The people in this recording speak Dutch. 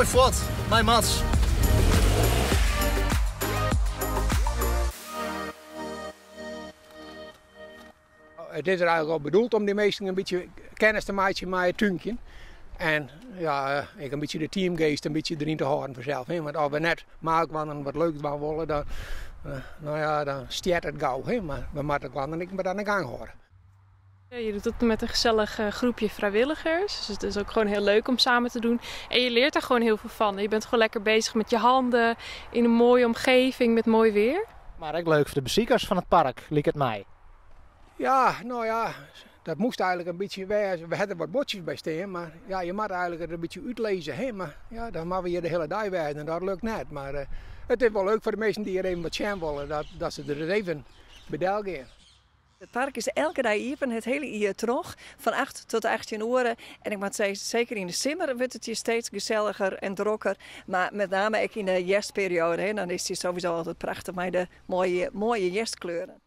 Mooi fort, mijn Mats. Het is er eigenlijk al bedoeld om die mensen een beetje kennis te maken met het tuintje. En ja, ik een beetje de teamgeest een beetje erin te houden vanzelf. Hè? Want als we net maken wat leuks van willen, dan, dan stiert het gauw. Hè? Maar we moeten gewoon niet meer aan de gang houden. Ja, je doet het met een gezellig groepje vrijwilligers. Dus het is ook gewoon heel leuk om samen te doen. En je leert er gewoon heel veel van. Je bent gewoon lekker bezig met je handen in een mooie omgeving met mooi weer. Maar ook leuk voor de bezoekers van het park, liep het mij. Ja, nou ja, dat moest eigenlijk een beetje wezen. We hadden wat bordjes bij staan, maar ja, je moet eigenlijk het een beetje uitlezen. Hè? Maar ja, dan moeten we hier de hele dag wijzen en dat lukt net. Maar het is wel leuk voor de mensen die er even wat zien willen, dat ze er even bij gaan. Het park is elke dag open, het hele jaar terug, van 8 tot 18 uur. En ik moet zeggen, zeker in de zomer wordt het hier steeds gezelliger en drukker. Maar met name ook in de jestperiode, dan is het sowieso altijd prachtig met de mooie jestkleuren.